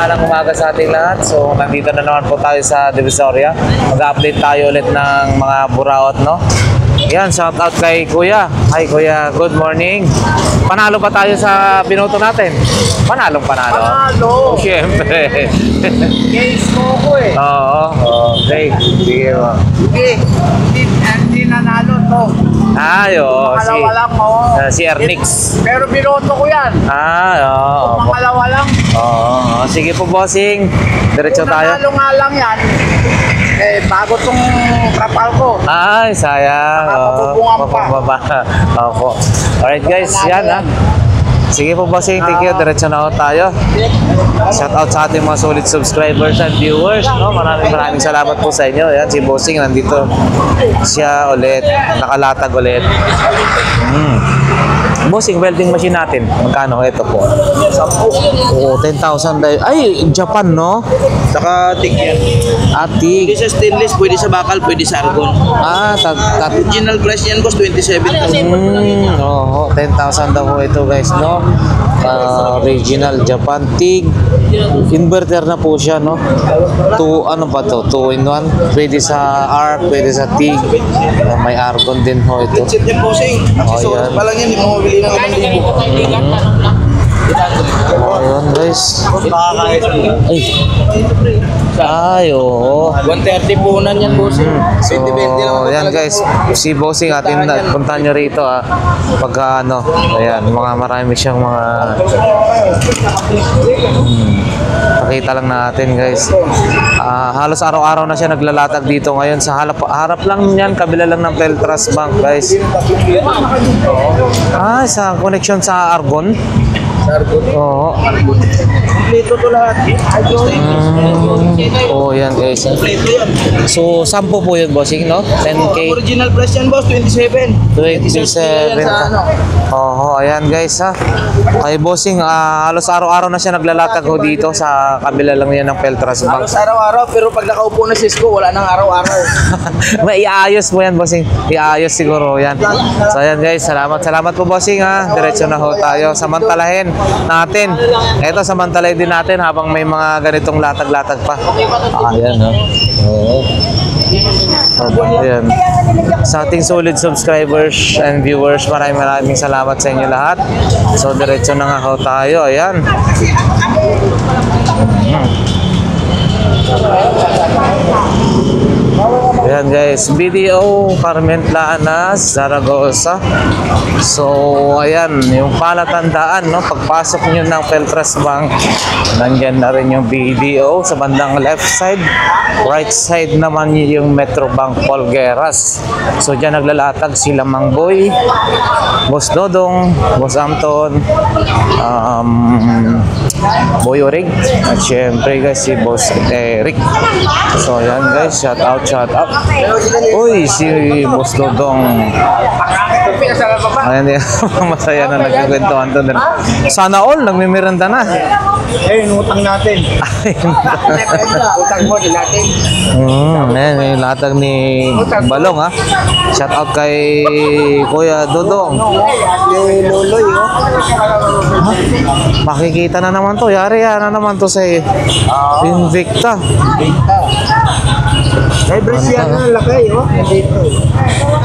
mapagpalang umaga sa ating lahat. So, nandito na naman po tayo sa Divisoria. Mag-update tayo ulit ng mga buraot, no? Yan, shout out kay Kuya. Hi Kuya, good morning. Panalo ba tayo sa binoto natin? Panalo. Panalo! Siyempre. Case mo ko eh. Oo, okay. Sige mo. Hindi nanalo to. Oo. Pangalawa lang mo. Si Ernix. Pero binoto ko yan. Oo. Pangalawa lang. Oo. Sige po, bossing. Diretso Kung tayo. nanalo nga lang yan, bago tong kapal ko. Ay, sayang. Nakapabubungan pa. Mapababa. Opo. Alright guys, yan ha. Sige po, bossing. Thank you. Diretso na ako tayo. Shout out sa ating mga solid subscribers and viewers. No? Maraming salamat po sa inyo. Yan, si bossing nandito. Siya ulit. Nakalatag ulit. Bossing, welding machine natin. Magkano? Ito po. Oo, 10,000. Ay, Japan, no? Saka tig yan. Atig. Pwede sa stainless, pwede sa bakal, pwede sa argon. Original price yan boss, 27,000. Oo, 10,000 daw po ito guys, no? Original Japan TIG. Inverter na po siya, no? Ano ba to? 2-in-1. Pwede sa arc, pwede sa TIG. May argon din ho ito. Set yan bossing. Accessories pa lang yan, hindi mo mabili ng 5,000. Ayun guys. Ay, oo. 130 punan yan bossing. So, yan guys, si bossing atin na puntahan nyo rito pagka ano, ayan, marami siyang mga pakita lang natin guys. Halos araw-araw na siya naglalatag dito ngayon sa harap lang yan, kabila lang ng Peltras Bank guys. Sa connection sa Argon. Oo. Kompleto to lahat. Yan guys. So, 10 po yun bossing, no? 10K. Original price yan boss, 27. 27 Oo, ayan guys ha. Kay bossing, halos araw-araw na siya naglalatag ho dito sa kabila lang yan ng Peltras Bank. Halos araw-araw, pero pag nakaupo na Cisco, wala nang araw-araw. May iayos mo yan bossing. Iayos siguro yan. So ayan guys, salamat po bossing ha. Diretso na ho tayo. Samantalahin natin. Ito samantalahin din natin habang may mga ganitong latag-latag pa. Ayan ha. Oo. Ayan. Sa ating solid subscribers and viewers, maraming salamat sa inyo lahat. So diretso na nga ho tayo. Ayan. Ayan guys, BDO Carmen Planas, Zaragoza. So ayan, yung palatandaan, no? Pagpasok nyo ng Peltras Bank, nandyan na rin yung BDO sa bandang left side. Right side naman yung Metro Bank Polgueras. So dyan naglalatag sila Mang Boy, Boss Dodong, Boss Amton, Boy Orig, at syempre guys si Boss Eric. So ayan guys, shout out. Uy, si Boss Dodong. Ayan yan, masaya na nagkikwentuhan doon. Sana all, nagmimiranda na. Utang natin. Utang mo din natin. Ayan, yung latag ni Balong ha. Shout out kay Kuya Dodong. Yung Loloy, Makikita na naman to. Yari na naman to sa Invicta. May Brescian na laki, dito.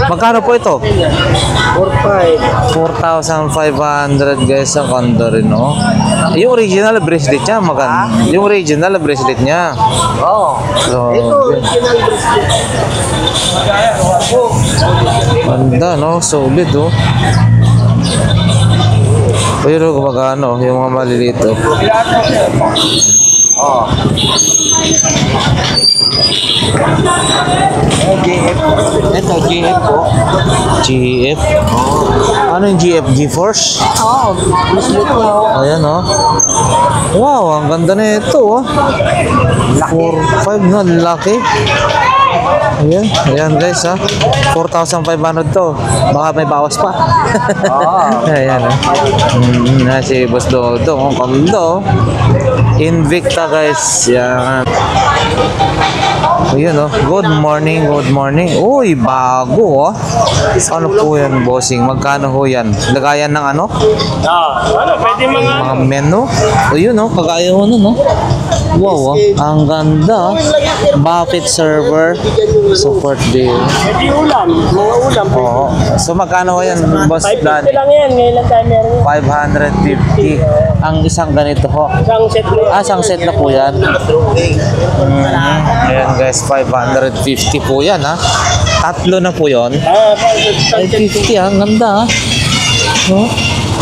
Magkano po ito? 4,500 guys sa condo rin, no? Yung original bracelet niya, maganda. Yung original bracelet niya. So, Ito, original Brescian. ganda, no? Solid, oh. Pero magkano, yung mga maliliit, oh. GF. Ito, GF po. GF? Ano yung GF? GeForce? Bracelet mo. Ayan, oh. Wow, ang ganda na ito, oh. 4,500 na, laki. Ayan, ayan guys ha. 4,500 to. Baka may bawas pa. Ayan ha. Si Boss Dodo. Ang kondo. Invicta guys. Yan. Ayan oh. Good morning, good morning. Uy, bago oh. Ano po yan, bossing? Magkano ho yan? Lagayan ng ano? Pwede Mga menu. Ayun oh, kagaya ho nun oh. Wow oh. Ang ganda. Buffet server. Support day. Pwede ulam. Mga ulam. Oo. So magkano ho yan, boss Dan? 550 lang yan. Ngayon lang tayo meron. 550. Ang isang ganito ho. Isang set mo. Isang set na po yan. Ayan guys, 550 po yan ha. Tatlo na po yun. 550 ha, ang ganda ha. Oh.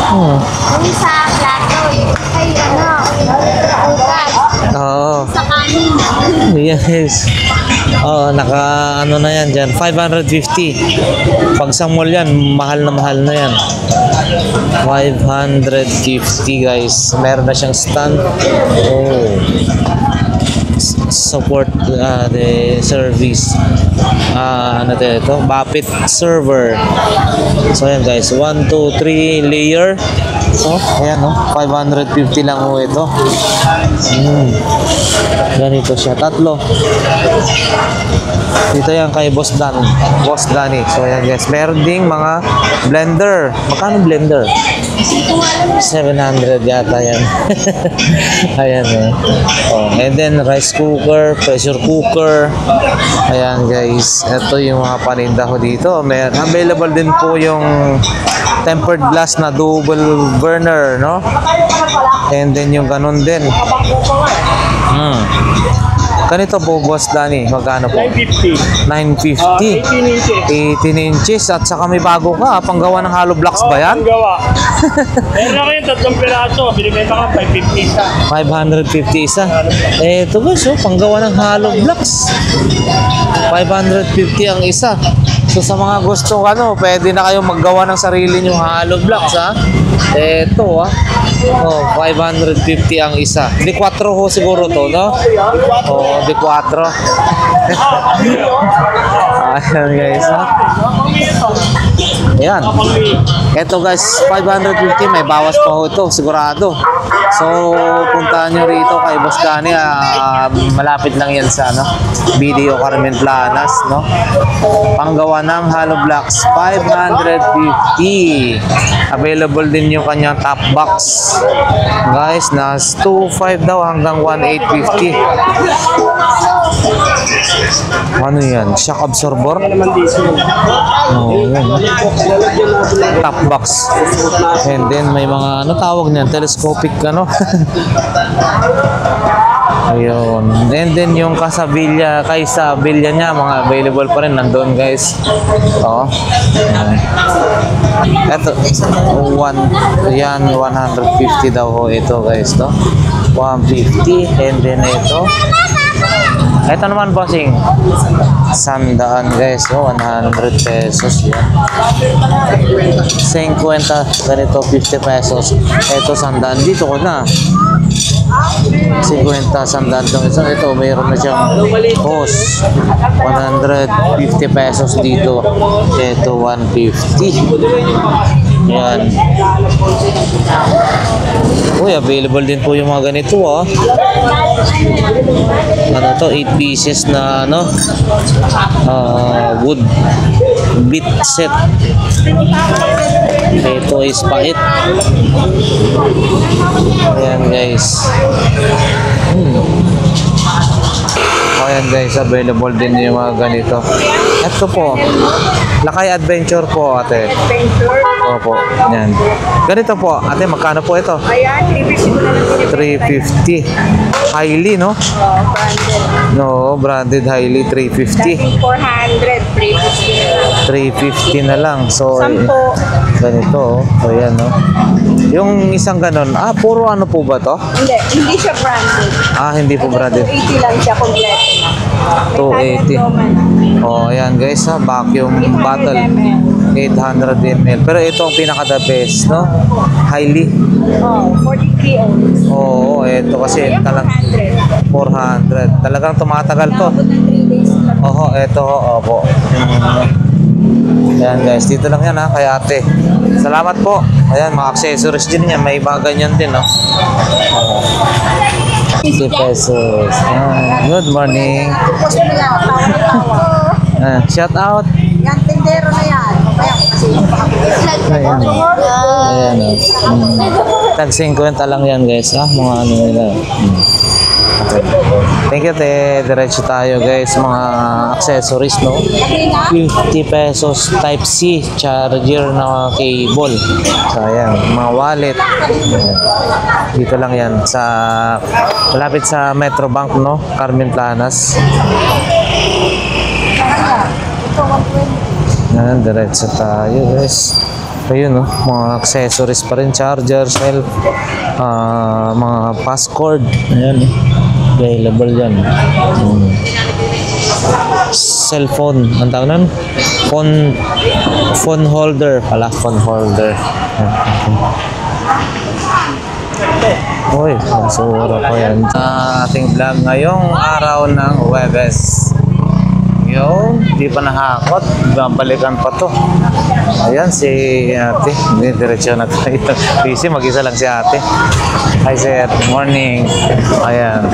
Oh. Yung sa plato, ay ugat. Oo. Sa kanin. Yes. Oh, naka ano na yan dyan, 550. Pag sa mall yan, mahal na yan. 550 guys. Meron na siyang stand. Oh. Support the service. Ano ito? Buffet server. So yan guys, 1, 2, 3 layer. So, ayan oh, 550 lang ho ito. Ganito siya, tatlo. Dito yan kay Boss Dan. Boss Danny. So ayan guys, meron ding mga blender. Magkano blender? 700 yata yan. Ayan eh. Oh, and then rice cooker, pressure cooker. Ayan guys, ito yung mga paninda ko dito. May available din po yung tempered glass na double burner, no? And then yung ganun din. Ganito po, Boss Danny, magkano po? 950. 950. 18 inches. 18 inches. At saka may bago ka, panggawa ng hollow blocks ba yan? Ang gawa. Meron na kayo, 3 piraso. Binibenta ka, 550 isa. 550 isa. Eh, ito guys, oh, panggawa ng hollow blocks. 550 ang isa. So sa mga gusto ano, pwede na kayong maggawa ng sarili nyong hollow blocks ha. Ito ah. Oh, 550 ang isa. Di 4 ho siguro to, no? Oh, di 4. Ayan guys ha. Ayan. Ito guys, 550 may bawas pa ho ito, sigurado. So, puntahan nyo rito kay Boss Danny. Malapit lang yan sa ano, BDO Carmen Planas, no? Panggawa ng hollow blocks, 550. Available din yung kanyang top box. Guys, na 2.5 daw hanggang 1.850. Ano yan? Shock absorber? Oh, yan. Top box. And then may mga ano tawag niyan, telescopic ano. Ayun. And then yung kasabilya, kaysa bilya niya, mga available pa rin nandoon guys. Oh. Ito, yan 150 daw ho ito guys, no? 150 and then ito. Ito naman bossing. 100 guys, oh, 100 pesos yan. 50 ganito 50 pesos. Ito 100 dito ko na. 50 100 itong isa. Ito mayroon na siyang hose. 150 pesos dito. Ito 150. Yan. Uy, available din po yung mga ganito ah. Ano to, 8 pieces na ano, wood bit set. Ito is pait. Ayan guys. Ayan guys, available din yung mga ganito. Ito po, Lakay Adventure po ate. Adventure. Opo, yan. Ganito po, ate, magkano po ito? Ayan, 350 na lang. 350. Highly, no? Branded. No, branded Highly, 350. 400, 350 350 na na lang. lang. So, Sampo. ganito, oh. So, yan, no? Yung isang ganon, puro ano po ba to? Hindi siya branded. Hindi po branded. 280 lang siya, kompleto na. 280. Oh, ayan guys, vacuum bottle. 300 ml. 800 ml. Pero ito ang pinaka-the best, no? Highly. Oh, 43 ounces. Oo, ito kasi Ayan, talang 400. 400. Talagang tumatagal to. Naabot ng 3 days lang. Oho, ito, opo. Ayan guys, dito lang yan ha, kay ate. Salamat po. Ayan, mga accessories din yan. May mga ganyan din, no? 50 pesos. Good morning. Gusto nila, tawa. Shout out. Yan, tindero na yan. Kaya kasi Ayan. Ayan, Tag 50 lang yan guys, ha? Mga ano nila. Okay. Thank you, te. Diretso tayo guys, mga accessories, no? 50 pesos type C charger na cable. So, ayan, mga wallet. Ayan. Dito lang yan sa malapit sa Metro Bank, no? Carmen Planas. Ayan, diretso tayo guys. Ayun, no? Mga accessories pa rin, charger, cell, mga passcord. Ayan, available yan. Cellphone, ang tawag nun? Phone holder pala, phone holder. Uy, masura ko yan. Sa ating vlog ngayong araw ng Huwebes. Yung, di pa nahakot. Babalikan pa to. Ayan, si ate. Hindi, diretso na tayo. Busy, mag-isa lang si ate. Hi, sir. Good morning. Ayan.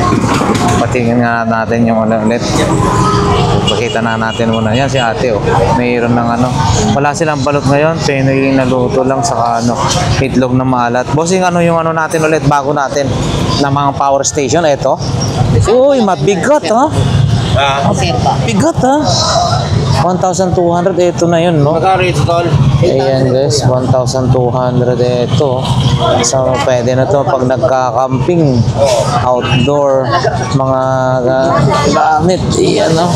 Patingin nga natin yung ulit. Pakita na natin muna. Yan si ate, oh. Mayroon ng ano. Wala silang balot ngayon. Pinoy na luto lang sa ano, itlog na maalat. Bossing, ano yung ano natin ulit bago natin na mga power station. Ito. Uy, mabigat, ha? Bigat, ha? 1,200. Ito na yun, no? Magka-rate tol. Ayan guys, 1,200 ito. So, pwede na to pag nagka-camping, outdoor, mga gamit. Iyan, no?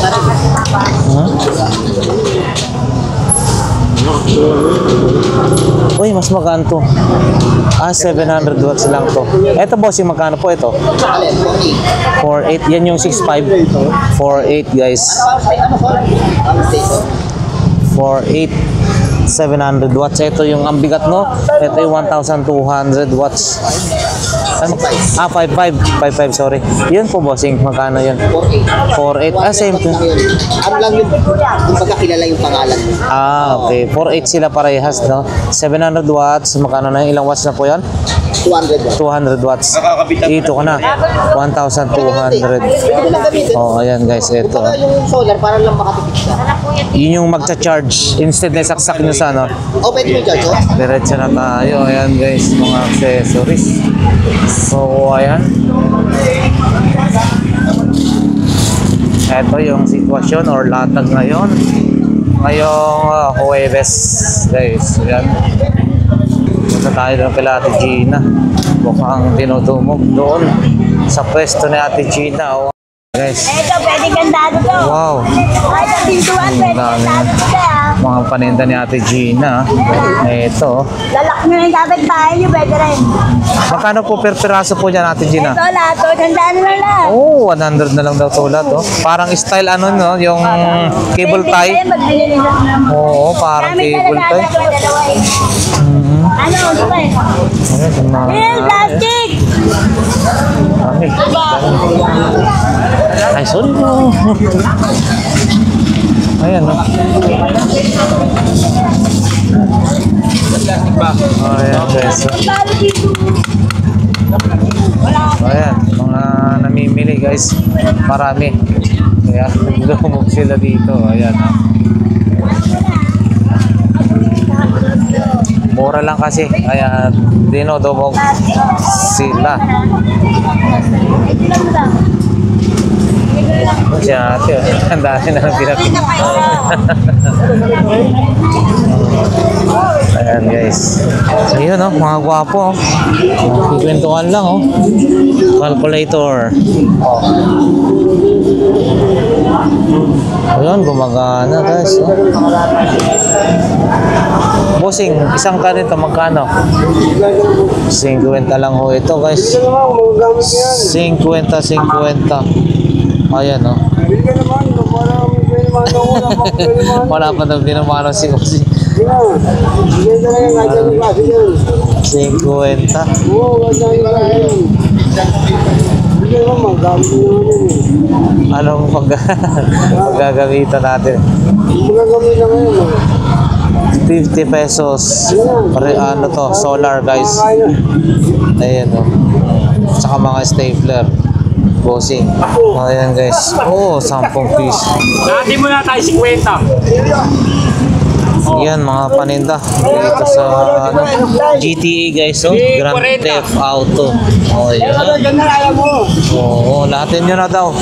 Uy, mas magkano to? 700 watts lang to. Ito bossing, magkano po ito? 4.8. Yan yung 6.5. 4.8 guys. 4.8. 700 watts. Ito yung ang bigat, no? Ito yung 1,200 watts. 5.5. 5.5, sorry. Yun po, bossing. Magkano yun? 4.8. Same to. Ano lang yun? Kung pagkakilala yung pangalan. Okay. 4.8 sila parehas, no? 700 watts. Magkano na yun? Ilang watts na po yan? 200 watts. Ito ka na. 1,200. Oh, ayan guys. Ito. Yung solar, para lang makatipid siya. Yun yung magcha-charge. Instead na saksak nyo sa ano. Open mo dyan, so? Diretso na tayo. Ayan guys. Mga accessories. So, ayan. Ito yung sitwasyon or latag ngayon. Ngayong Huwebes guys. Ayan. Punta tayo doon kay Ate Gina. Mukhang tinutubog doon sa pwesto ni Ate Gina. Oh. Guys. Ito, pwede gandado to. Wow. Ay, ito, pintuan, pwede Dami. gandado to kaya. Mga paninda ni Ate Gina. Ito. Lalak nyo yung kapit-bahay nyo, pwede rin. Magkano po per piraso po dyan Ate Gina? Ito, lahat to, gandaan na lang. Oh, 100 na lang daw tulad. Oh. Parang style ano no, yung cable tie. Magbili nila. Oo, parang cable tie. Dalawa eh. Ano, ito ba eh? Ayan, mga... Ayan, plastic! Dami. Ay, sorry po. Ayan, no? Ayan, guys. Ayan, mga namimili, guys. Marami. Kaya, lumog sila dito. Ayan, no? Mura lang kasi. Kaya, dinodobog sila. Si ate, ang dami na lang pinapin. Ayan guys. So yun oh, mga gwapo oh. Kikwentuhan lang oh. Calculator. Ayan, gumagana guys oh. Bossing, isang kanito magkano? 50 lang ho ito guys. 50. Ayan oh. Wala pa daw dinamano si Bossing. 50. Anong paggagamitan natin? 50 pesos. Ano to? Solar, guys. Ayan, oh. Tsaka mga stapler. Bossing. Ayan, guys. Oh, 10 piece. Dati muna tayo 50. Yan, mga paninda. Dito sa ano, GTA, guys. Oh. Grand Theft Auto. Oh, yun. Oo, lahatin nyo na daw.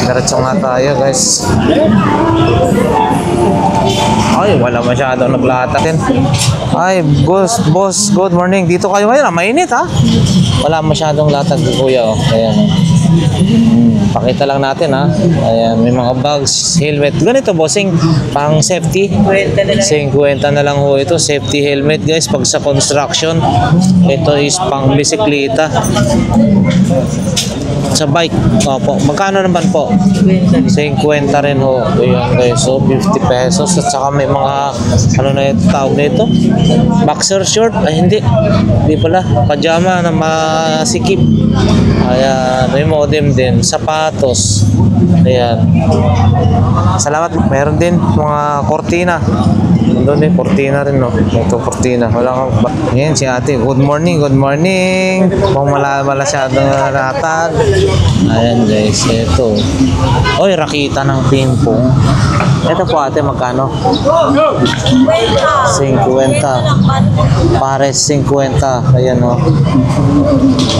Diretso nga tayo, guys. Ay, wala masyado naglatatin. Ay, boss, good morning. Dito kayo ngayon, mainit ha? Wala masyadong latag, kuya. Oh. Ayan. Pakita lang natin ha. Ayan, may mga bags, helmet. Ganito, bossing, pang safety. 50 na lang ho ito. Safety helmet, guys, pag sa construction. Ito is pang bisikleta. Sa bike. Opo. Magkano naman po? 50 rin ho. Ayan, guys. So, 50 pesos. At saka may mga, ano na yung tawag nito? Boxer short? Ay, hindi. Hindi pala. Pajama na masikip. Ayan. May modem din. Sapatos. Ayan. Salamat. Meron din mga kortina. Doon din, kortina rin, no? Ito, kortina. Wala kang... Ayan, si ate. Good morning, good morning. Kung masyadong natag. Ayan, guys. Ito. Oy, rakita ng pimpong. Ito po, ate, magkano? 50. Pares, 50. Ayan, no?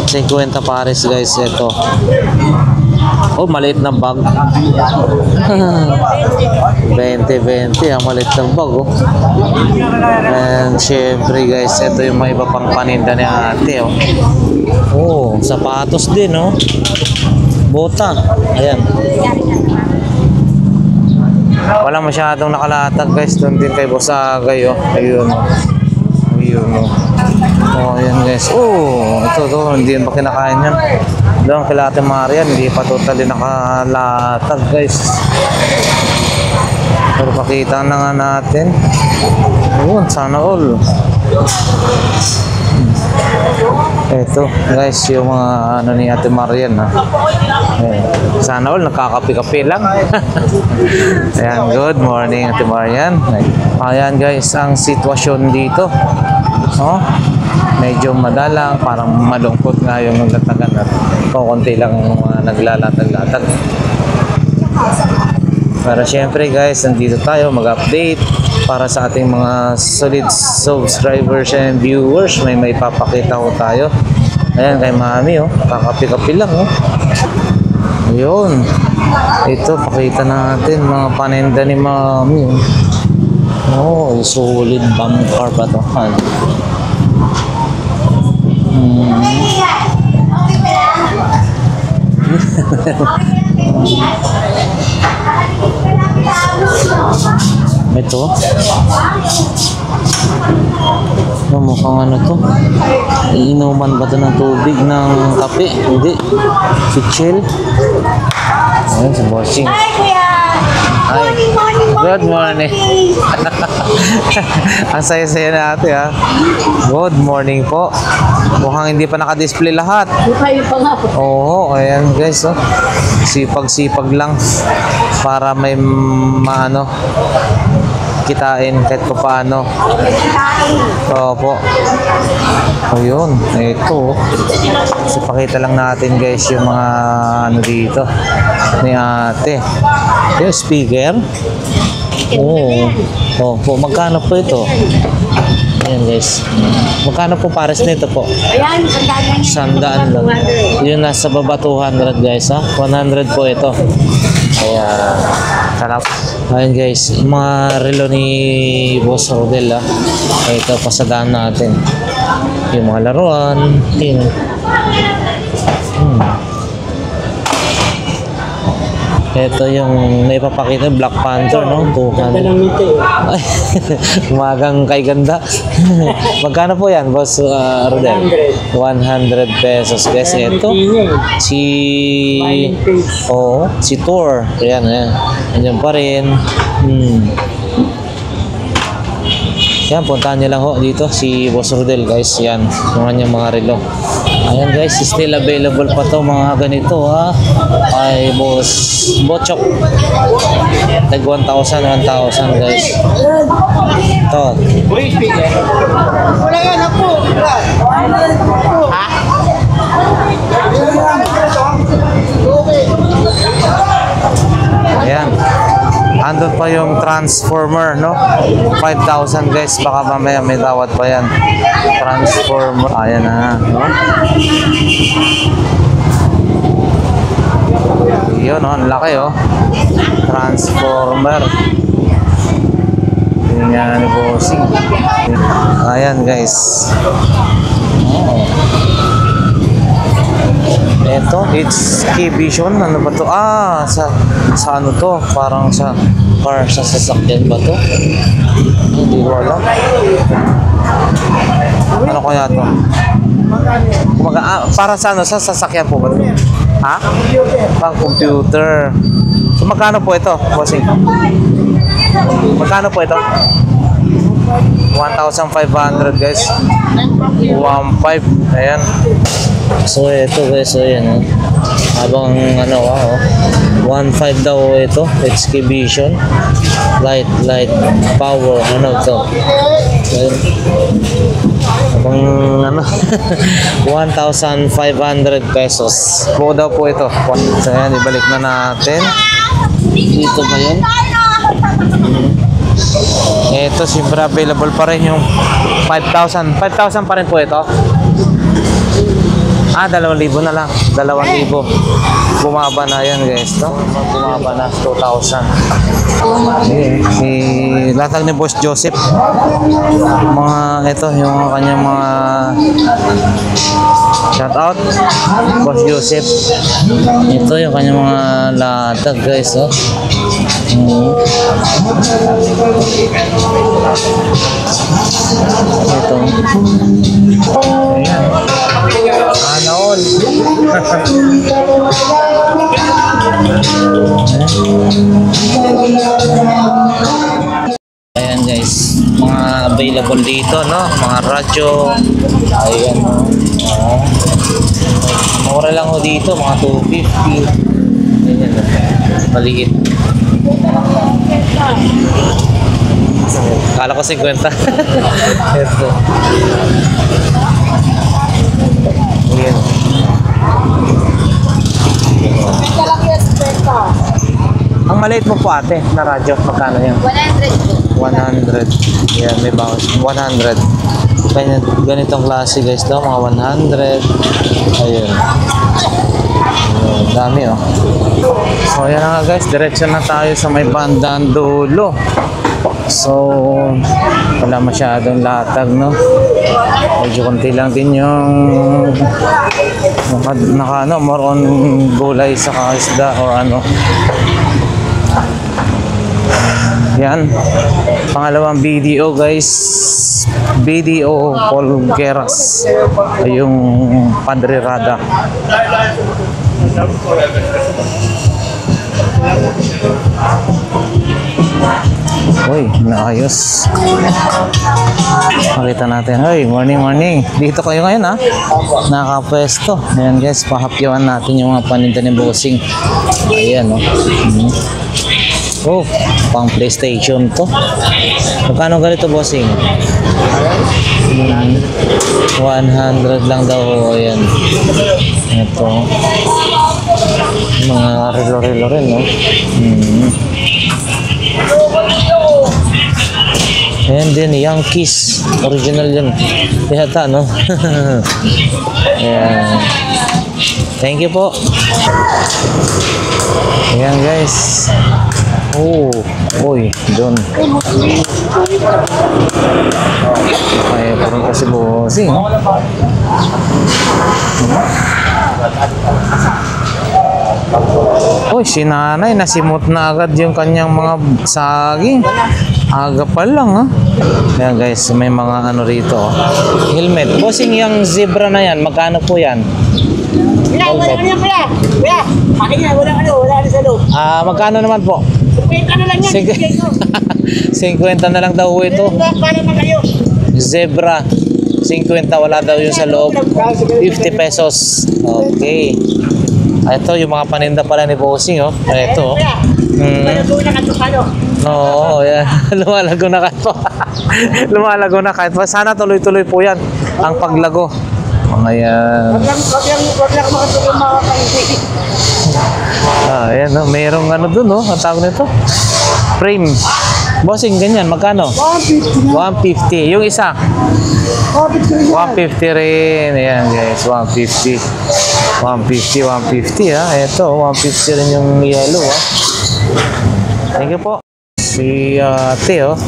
50 pares, guys. Ito. Oh, maliit na bag. 20. Ang maliit ng bag, oh. And syempre, guys, ito yung may iba pang paninda ni ate, oh. Oh, sapatos din, oh. Bota. Ayan. Wala masyadong nakalatag, guys. Doon din kay Boss Agay, oh. Ayun, oh. Ayun, oh. Oh, ayan, guys. Oh, ito, hindi ba kinakain yan? Doon kay Ate Marian, hindi pa totally nakalatag, guys. Pero pakita na nga natin. Ayun, sana all. Ito, guys, yung mga ano ni Ate Marian, ha. Ayan. Sana all, nakakapi-kapi lang. Ayan, good morning, Ate Marian. Ayan, guys, ang sitwasyon dito. Oh, medyo madalang, parang malungkot nga yung naglatagan at konti lang naglalatag-latag. Pero syempre, guys, nandito tayo mag-update para sa ating mga solid subscribers and viewers. May papakita ko tayo. Ayan, kay Mami, oh, kakapi-kapi lang, oh. Ayun, ito, pakita natin mga paninda ni Mami, oh. Oh, solid bumper pa ito. Ito. Mukhang ano to? Iinuman ba ito ng tubig ng kape? Hindi. Chill. Ayan, si Bossing. Hi, kuya! Hi. Good morning. Ang saya-saya natin, ha. Good morning po. Mukhang hindi pa naka-display lahat. Kayo pa nga po. Oo, ayan, guys, oh. Sipag-sipag lang para may maano kitain kahit pa paano. Opo. Ayun, ito. So, pakita lang natin, guys, yung mga ano dito ni ate. Yung speaker. Oo. Opo, magkano po ito? Ayan, guys. Magkano po pares nito po? Ayan, sandaan lang. 100 lang. Yun, nasa baba 200, guys, ha? 100 po ito. Ayan. Sarap. Ayan, guys. Yung mga relo ni Boss Rodel, ha? Ito, pasadaan natin. Yung mga laruan. Yun. Ito yung naipapakita, Black Panther, no? 200. Ay, umagang kay ganda. Magkano po yan, Boss Rodel? 100 pesos. Guys, ito. Si Thor. Ayan, ayan. Andiyan pa rin. Yan, puntahan nyo lang ho dito si Boss Rodel guys. Yan, yung kanyang mga relo. Ayan guys, still available pa to mga ganito ha. Ay Boss Bochok. Tag 1,000 guys. Ito. Wala yan ako. Ayan. Andun pa yung transformer, no? 5,000 guys. Baka mamaya may tawad pa yan. Transformer. Ayan na, no? Yun, no? Ang laki, oh. Transformer. Yun nga ni Bossing. Ayan, guys. Oh. Ito, it's key vision. Ano ba to? Ah, sa ano to? Parang sa car, sa sasakyan ba to? Hindi ko alam. Ano kaya to? Para sa ano? Sa sasakyan po ba to? Ha? Pang computer. So, magkano po ito, bossing? Magkano po ito? 1,500 guys. 1,500. Ayan. So ito guys, so yan, habang ano, 1.5 daw ito, HK Vision, light power, ano to, habang ano, 1,500 pesos po daw po ito. So yan, ibalik na natin dito ba yun. Ito siyempre available pa rin yung 5,000 pa rin po ito. 2,000 na lang. 2,000. Bumaba na yan guys, no? Bumaba na 2,000. Latag ni Boss Joseph. Mga ito, yung kanyang mga shout out. Boss Joseph. Ito yung kanyang mga latag guys, oh. Ito. Sana all. Ayan guys, mga available dito, no? Mga radyo. Ayan, no? Mura lang ho dito, mga 250. Ayan, no? Maliit. Kala ko 50. Ito. Ayan. Ang maliit mo po ate na radyo, magkano yan? 100 po. 100. Yan, may bawas. 100. Ganitong klase guys daw, mga 100. Ayun. Dami oh. So yan na nga guys, diretso na tayo sa may bandang dulo. So wala masyadong latag, no? Medyo konti lang din yung ano, more on gulay sa isda or ano. Yan, pangalawang video guys, BDO Polgueras, yung Padre Rada. Uy, naayos. Makita natin. Hey, morning. Dito kayo ngayon ha. Nakapwesto. Ayan guys, pahapyawan natin yung mga paninda ni Bossing. Ayan o. Oh, pang PlayStation to. Magkano ganito Bossing? 100 lang daw. Ayan. Ito. Mga relo-relo rin, no? Ayan din, Yankees. Original yun. Yata, no? Ayan. Thank you po. Ayan, guys. Oh, uy, doon. Ay, parang kasi Bossing. Uy, si nanay, nasimot na agad yung kanyang mga saging. Aga pa lang, ha? Ayan guys, may mga ano rito. Helmet. Bossing, yung zebra na yan, magkano po yan? Wala, kuya. Kuya, akin yan, wala sa loob. Magkano naman po? Ano lang yan, Sige. ibigay ko. 50 na lang daw ho ito. Para na kayo. Zebra. 50 wala daw yun sa loob. 50 pesos. Okay. Ito yung mga paninda pala ni Bossing, oh. Ito, oh. Malago na katukano. Oo, yan. Lumalago na kahit pa. Lumalago na kahit pa. Sana tuloy-tuloy po yan ang paglago. Ayan. Wag lang makatulong mga kainti. Ayan, oh. Mayroong ano dun, oh. Ang tawag nito? Frame. Bossing, ganyan. Magkano? 150. Yung isa? 150 rin. Ayan, guys. 150. 150 ha. Ito, 150 rin yung yellow, ha. Thank you po. Si ate, oh.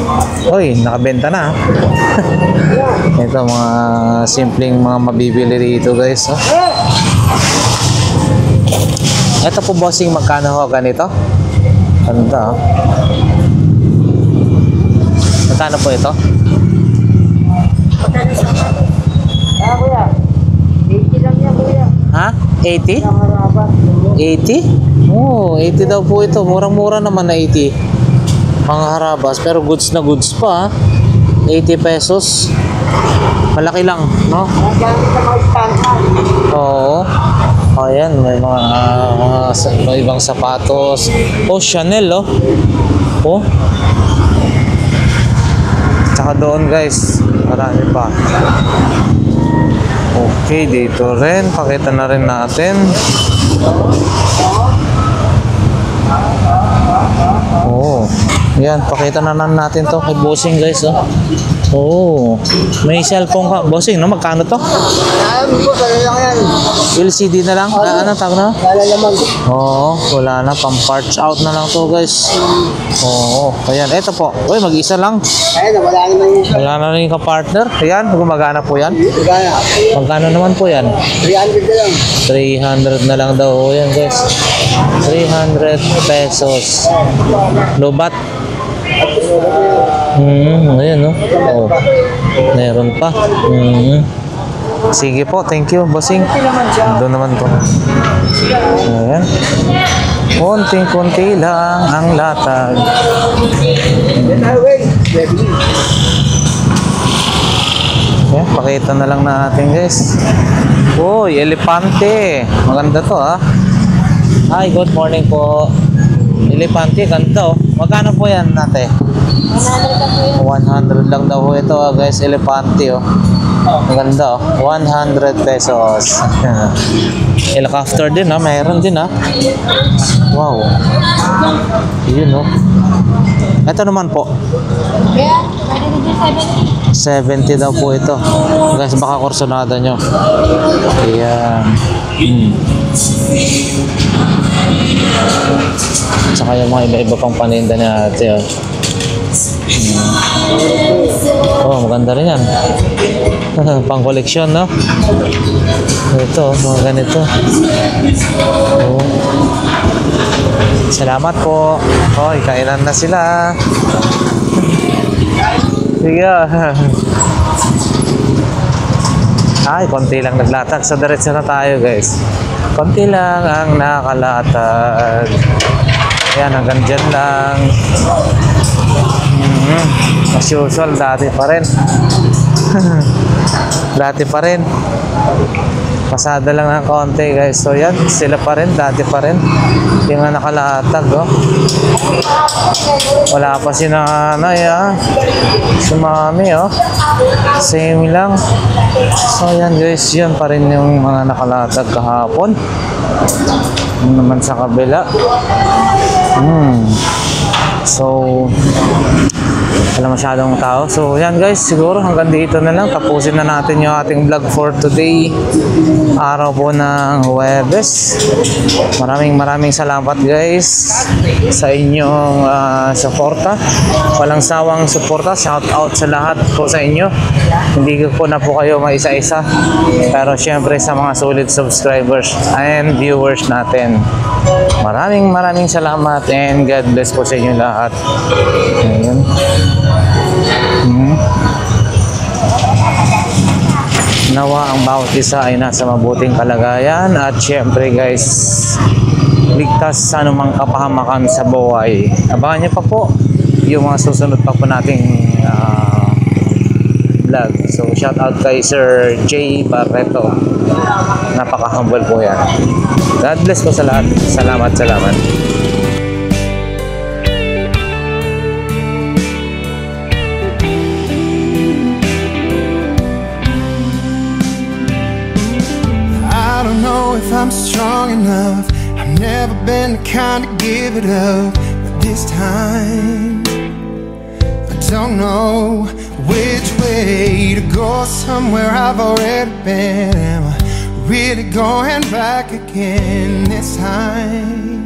Uy, nakabenta na, ha. Ito, mga simpleng mga mabibili dito, guys, oh. Ito po, Bossing, magkano ho? Ganito? Ganda, oh. Magkano po ito? Kuya. 80 lang yan, kuya. Ha? 80? 80? Oh, 80 daw po ito. Murang-mura naman na 80. Mga harabas. Pero goods na goods pa, ha? 80 pesos. Malaki lang, no? Nagamit sa mga stansan. Oo. Ayan, may mga ibang sapatos. Oh, Chanel, oh. Oh. Tsaka doon, guys. Marami pa. Okay, dito rin. Pakita na rin natin. Oh. Yan, pakita na natin to kay Bossing, guys, oh. Oh. May cellphone ka. Bossing, no? Magkano to? Alam ko, kaya lang yan. LCD na lang? Ano tawag na? Wala naman. Oo, wala na. Pang-parts out na lang to, guys. Oo. Ayan, eto po. Uy, mag-isa lang. Ayun, wala naman yun. Wala na rin ka-partner. Ayan, gumagana po yan. Gaya. Magkano naman po yan? 300 na lang. 300 na lang daw. O, yan, guys. 300 pesos. Lobat. Ayan, no? Oh. Meron pa. Sige po, thank you, Bossing. Doon naman po. Ayan. Konting-konti lang ang latag. Ayan, pakita na lang natin, guys. Uy, elepante. Maganda to, ha? Hi, good morning po. Elepante, ganda, oh. Magkano po yan, ate? 100 lang daw po ito, guys. Elepante, oh. Maganda, oh. 100 pesos. Helicopter din, ha. Mayroon din, ha. Wow. Yun, oh. Ito naman po. Kaya, 70. 70 daw po ito. Guys, baka kursonada nyo. Ayan. Saka yung mga iba-iba pang paninda niya ate, oh. Oh, maganda rin yan. Pang koleksyon, no? Ito, mga ganito. Oh. Salamat po. Hoy, kainan na sila. Sige. Ay, konti lang naglatag. Sa diretso na tayo, guys. Konti lang ang nakalatag. Yan, hanggang dyan lang. As usual, dati pa rin. Dati pa rin. Pasada lang ng konti, guys. So yan, sila pa rin, dati pa rin. Yung nakalatag, oh. Wala pa si nanay, ah. Si mami, oh. Same lang. So yan, guys, yan pa rin yung mga nakalatag kahapon. Yung naman sa kabila. So wala masyadong tao. So yan, guys, siguro hanggang dito na lang. Tapusin na natin yung ating vlog for today. Araw po ng Huwebes. Maraming salamat, guys, sa inyong suporta. Walang sawang suporta. Shout out sa lahat po sa inyo. Hindi ko na po kayo maisa-isa, pero syempre sa mga solid subscribers and viewers natin, maraming salamat and God bless po sa inyo lahat. Ayun. Nawa ang bawat isa ay nasa mabuting kalagayan, at syempre, guys, ligtas sa anumang kapahamakan sa buhay. Abangan niyo pa po yung mga susunod pa po nating vlog. So shout out kay Sir J. Barreto. Napaka-humble po yan. God bless po sa lahat. Salamat. I don't know if I'm strong enough. I've never been the kind to give it up, but this time I don't know which way to go. Somewhere I've already been. Am I really going back again this time?